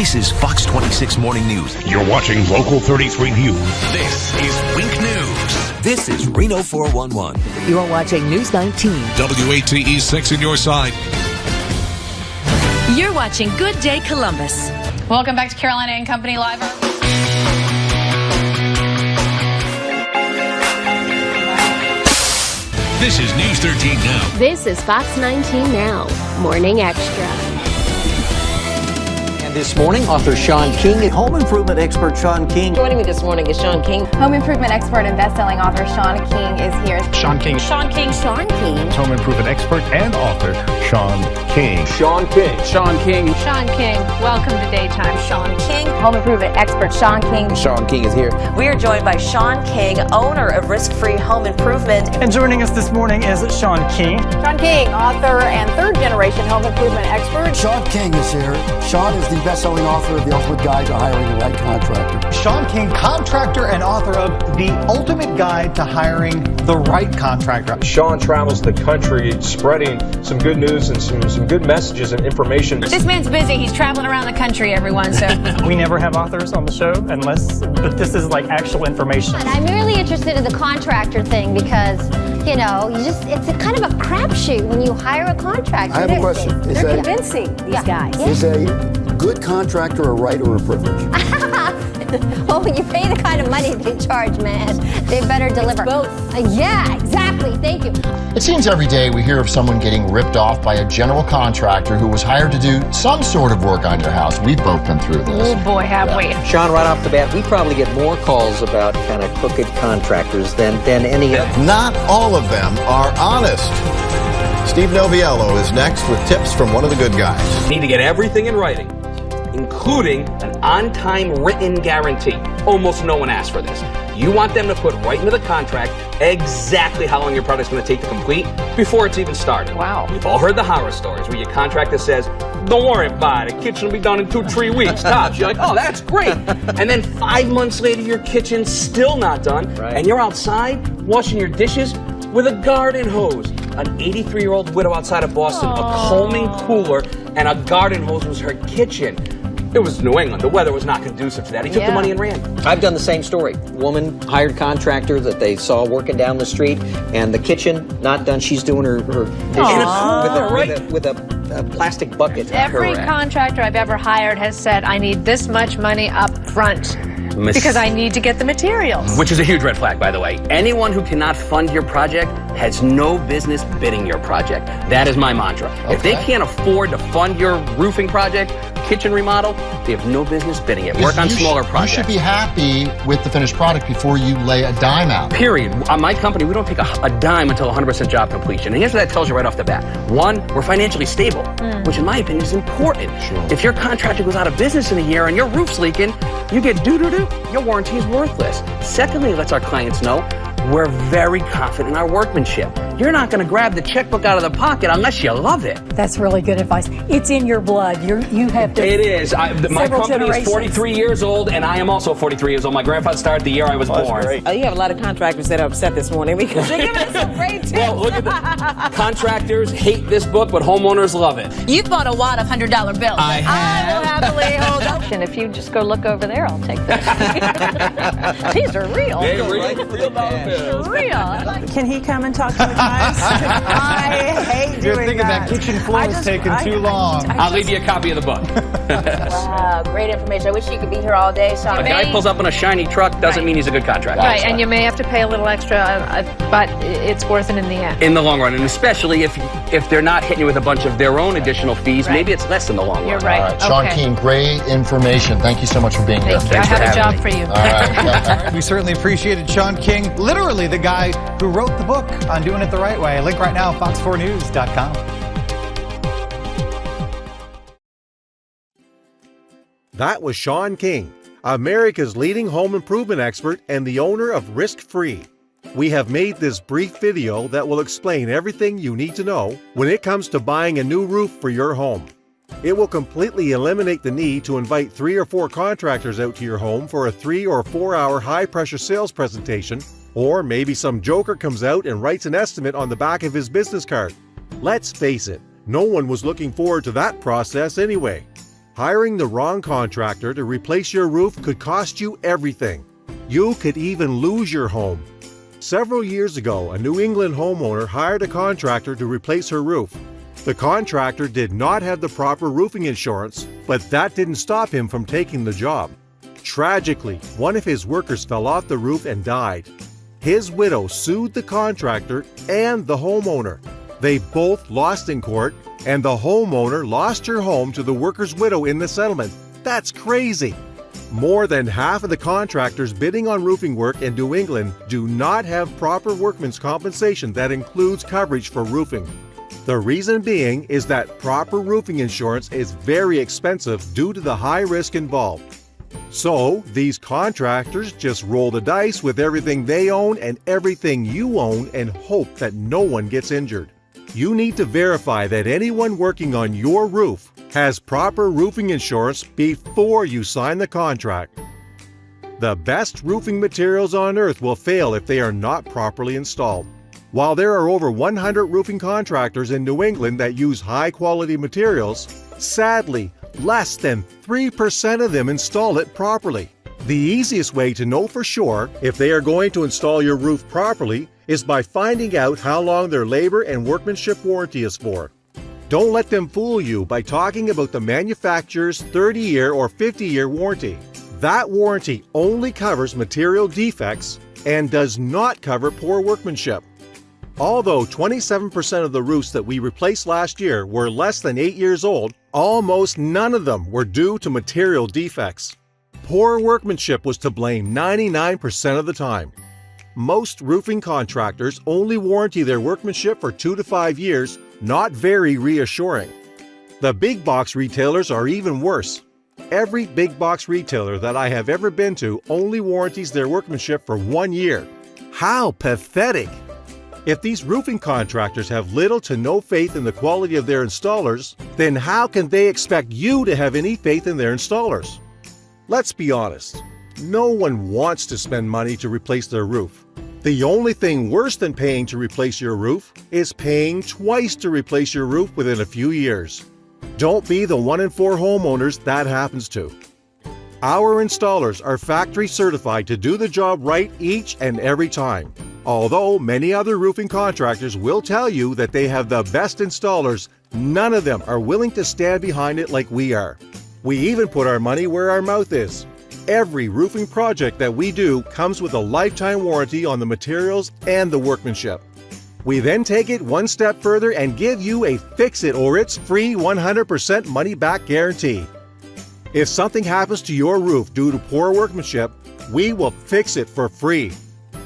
This is Fox 26 Morning News. You're watching Local 33 News. This is Wink News. This is Reno 411. You're watching News 19. WATE 6 in your side. You're watching Good Day Columbus. Welcome back to Carolina and Company Live. This is News 13 Now. This is Fox 19 Now, Morning Extra. And this morning, author Sean King and home improvement expert Sean King. Joining me this morning is Sean King. Home improvement expert and best-selling author Sean King is here. Sean King. Sean King. Sean King. Home improvement expert and author Sean King. Sean King. Sean King. Sean King, welcome to Daytime. Sean King. Home improvement expert Sean King. Sean King is here. We are joined by Sean King, owner of Risk Free Home Improvement. And joining us this morning is Sean King. Sean King, author and third-generation home improvement expert. Sean King is here. Sean is the best-selling author of The Ultimate Guide to Hiring the Right Contractor. Sean King, contractor and author of The Ultimate Guide to Hiring the Right Contractor. Sean travels the country spreading some good news and some good messages and information. This man's busy. He's traveling around the country, everyone. So We never have authors on the show but this is like actual information. And I'm really interested in the contractor thing because, you know, it's a kind of a crapshoot when you hire a contractor. I have a question. They're convincing, these guys. Is a good contractor a right or a privilege? Well, when you pay the kind of money they charge, man, they better deliver. both. Yeah, exactly. Thank you. It seems every day we hear of someone getting ripped off by a general contractor who was hired to do some sort of work on your house. We've both been through this. oh boy, have we. Sean, right off the bat, we probably get more calls about kind of crooked contractors than any other. Not all of them are honest. Steve Noviello is next with tips from one of the good guys. Need to get everything in writing, including an on-time written guarantee. Almost no one asks for this. You want them to put right into the contract exactly how long your project's going to take to complete before it's even started. Wow. We've all heard the horror stories where your contractor says, don't worry about it, kitchen will be done in 2-3 weeks tops. You're like, oh, that's great. And then 5 months later, your kitchen's still not done, Right. and you're outside washing your dishes with a garden hose. An 83-year-old widow outside of Boston, a Coleman cooler and a garden hose was her kitchen. It was New England. The weather was not conducive to that. He took the money and ran. I've done the same story. Woman, hired contractor that they saw working down the street, and the kitchen not done. She's doing her dishes with a plastic bucket. Every contractor I've ever hired has said, I need this much money up front because I need to get the materials. Which is a huge red flag, by the way. Anyone who cannot fund your project has no business bidding your project. That is my mantra. Okay. If they can't afford to fund your roofing project, kitchen remodel, they have no business bidding it. Work on smaller projects. You should be happy with the finished product before you lay a dime out. Period. On my company, we don't take a dime until 100% job completion. And here's what that tells you right off the bat. One, we're financially stable, which in my opinion is important. Sure. If your contractor goes out of business in a year and your roof's leaking, you get doo-doo-doo, your warranty is worthless. Secondly, it lets our clients know we're very confident in our workmanship. You're not going to grab the checkbook out of the pocket unless you love it. That's really good advice. It's in your blood. You have to. It is. My company is 43 years old, and I am also 43 years old. My grandfather started the year I was born. You have a lot of contractors that are upset this morning because they're giving us some great tips. Well, look at the contractors hate this book, but homeowners love it. You bought a wad of $100 bills. I I will happily hold up. And if you just go look over there, I'll take those. These are real. They're real dollar bills. Real. Can he come and talk to the guys? I hate You're doing thinking that kitchen floor is taking too long. I'll leave you a copy of the book. Wow, great information. I wish you could be here all day, Sean. A guy pulls up in a shiny truck doesn't mean he's a good contractor. Right, and you may have to pay a little extra, but it's worth it in the end. In the long run, and especially if they're not hitting you with a bunch of their own additional fees, maybe it's less in the long run. You're right. All right, Sean Okay. King, great information. Thank you so much for being here. Thank you. I have a job for you. All right. We certainly appreciated Sean King, literally the guy who wrote the book on doing it the right way. Link right now, fox4news.com. That was Sean King, America's leading home improvement expert and the owner of Risk Free. We have made this brief video that will explain everything you need to know when it comes to buying a new roof for your home. It will completely eliminate the need to invite 3 or 4 contractors out to your home for a 3 or 4 hour high-pressure sales presentation, or maybe some joker comes out and writes an estimate on the back of his business card. Let's face it, no one was looking forward to that process anyway. Hiring the wrong contractor to replace your roof could cost you everything. You could even lose your home. Several years ago, a New England homeowner hired a contractor to replace her roof. The contractor did not have the proper roofing insurance, but that didn't stop him from taking the job. Tragically, one of his workers fell off the roof and died. His widow sued the contractor and the homeowner. They both lost in court, and the homeowner lost her home to the worker's widow in the settlement. That's crazy! More than half of the contractors bidding on roofing work in New England do not have proper workman's compensation that includes coverage for roofing. The reason being is that proper roofing insurance is very expensive due to the high risk involved. So, these contractors just roll the dice with everything they own and everything you own and hope that no one gets injured. You need to verify that anyone working on your roof has proper roofing insurance before you sign the contract. The best roofing materials on earth will fail if they are not properly installed. While there are over 100 roofing contractors in New England that use high-quality materials, sadly, less than 3% of them install it properly. The easiest way to know for sure if they are going to install your roof properly is by finding out how long their labor and workmanship warranty is for. Don't let them fool you by talking about the manufacturer's 30-year or 50-year warranty. That warranty only covers material defects and does not cover poor workmanship. Although 27% of the roofs that we replaced last year were less than 8 years old, almost none of them were due to material defects. Poor workmanship was to blame 99% of the time. Most roofing contractors only warranty their workmanship for 2 to 5 years, not very reassuring. The big box retailers are even worse. Every big box retailer that I have ever been to only warranties their workmanship for 1 year. How pathetic! If these roofing contractors have little to no faith in the quality of their installers, then how can they expect you to have any faith in their installers? Let's be honest, no one wants to spend money to replace their roof. The only thing worse than paying to replace your roof is paying twice to replace your roof within a few years. Don't be the 1 in 4 homeowners that happens to. Our installers are factory certified to do the job right each and every time. Although many other roofing contractors will tell you that they have the best installers, none of them are willing to stand behind it like we are. We even put our money where our mouth is. Every roofing project that we do comes with a lifetime warranty on the materials and the workmanship. We then take it one step further and give you a fix-it or it's free 100% money-back guarantee. If something happens to your roof due to poor workmanship, we will fix it for free.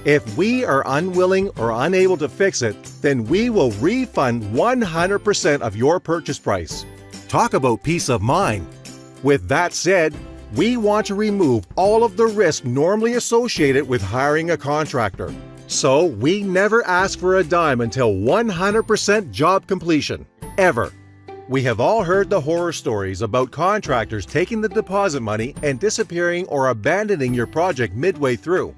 If we are unwilling or unable to fix it, then we will refund 100% of your purchase price. Talk about peace of mind. With that said, we want to remove all of the risk normally associated with hiring a contractor. So we never ask for a dime until 100% job completion. Ever. We have all heard the horror stories about contractors taking the deposit money and disappearing or abandoning your project midway through.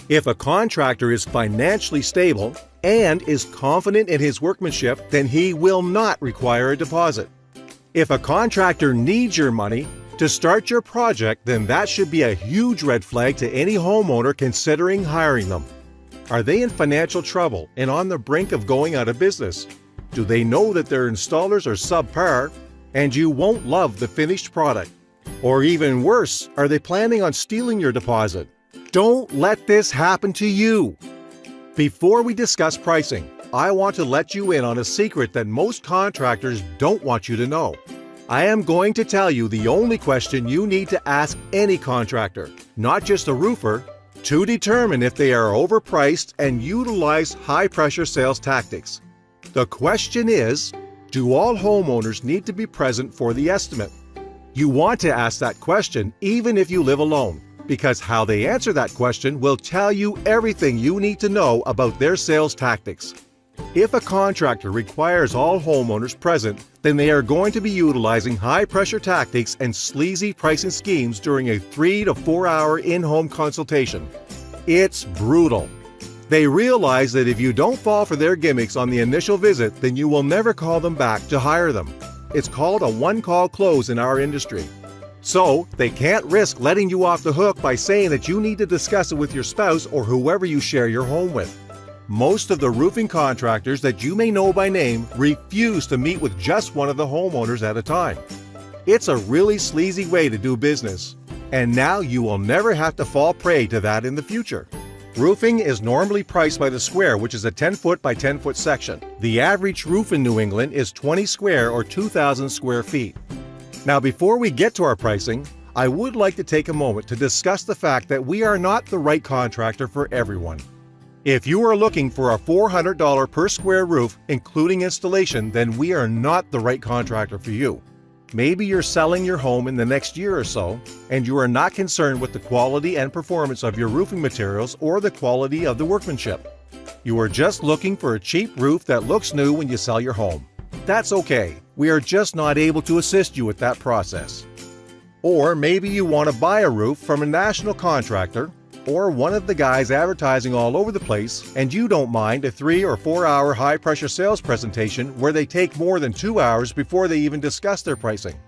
If a contractor is financially stable and is confident in his workmanship, then he will not require a deposit. If a contractor needs your money to start your project, then that should be a huge red flag to any homeowner considering hiring them. Are they in financial trouble and on the brink of going out of business? Do they know that their installers are subpar and you won't love the finished product? Or even worse, are they planning on stealing your deposit? Don't let this happen to you. Before we discuss pricing, I want to let you in on a secret that most contractors don't want you to know. I am going to tell you the only question you need to ask any contractor, not just a roofer, to determine if they are overpriced and utilize high-pressure sales tactics. The question is, do all homeowners need to be present for the estimate? You want to ask that question even if you live alone, because how they answer that question will tell you everything you need to know about their sales tactics. If a contractor requires all homeowners present, then they are going to be utilizing high-pressure tactics and sleazy pricing schemes during a 3 to 4 hour in-home consultation. It's brutal. They realize that if you don't fall for their gimmicks on the initial visit, then you will never call them back to hire them. It's called a one-call close in our industry. So, they can't risk letting you off the hook by saying that you need to discuss it with your spouse or whoever you share your home with. Most of the roofing contractors that you may know by name refuse to meet with just one of the homeowners at a time. It's a really sleazy way to do business, and now you will never have to fall prey to that in the future. Roofing is normally priced by the square, which is a 10-foot by 10-foot section. The average roof in New England is 20 square or 2,000 square feet. Now, before we get to our pricing, I would like to take a moment to discuss the fact that we are not the right contractor for everyone. If you are looking for a $400 per square roof, including installation, then we are not the right contractor for you. Maybe you're selling your home in the next year or so, and you are not concerned with the quality and performance of your roofing materials or the quality of the workmanship. You are just looking for a cheap roof that looks new when you sell your home. That's okay. We are just not able to assist you with that process. Or maybe you want to buy a roof from a national contractor or one of the guys advertising all over the place, and you don't mind a 3 or 4 hour high pressure sales presentation where they take more than 2 hours before they even discuss their pricing.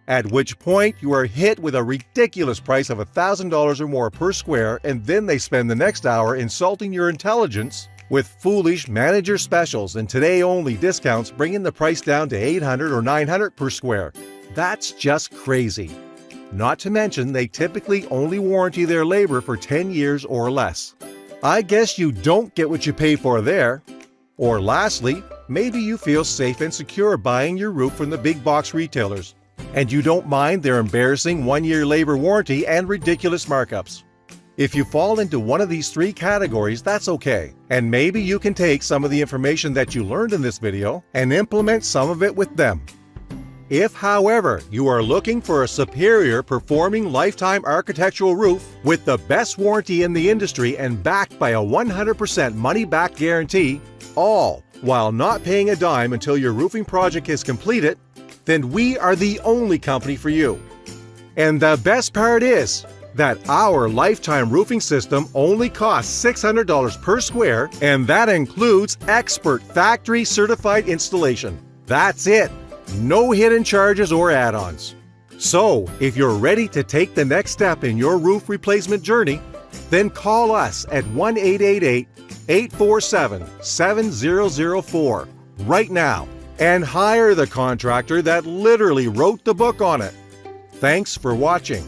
At which point you are hit with a ridiculous price of $1,000 or more per square, and then they spend the next hour insulting your intelligence with foolish manager specials and today-only discounts, bringing the price down to $800 or $900 per square. That's just crazy. Not to mention, they typically only warranty their labor for 10 years or less. I guess you don't get what you pay for there. Or lastly, maybe you feel safe and secure buying your roof from the big box retailers, and you don't mind their embarrassing 1-year labor warranty and ridiculous markups. If you fall into one of these 3 categories, that's okay, and maybe you can take some of the information that you learned in this video and implement some of it with them. If, however, you are looking for a superior performing lifetime architectural roof with the best warranty in the industry and backed by a 100% money-back guarantee, all while not paying a dime until your roofing project is completed, then we are the only company for you. And the best part is that our lifetime roofing system only costs $600 per square, and that includes expert factory certified installation. That's it. No hidden charges or add-ons. So, if you're ready to take the next step in your roof replacement journey, then call us at 1-888-847-7004 right now and hire the contractor that literally wrote the book on it. Thanks for watching.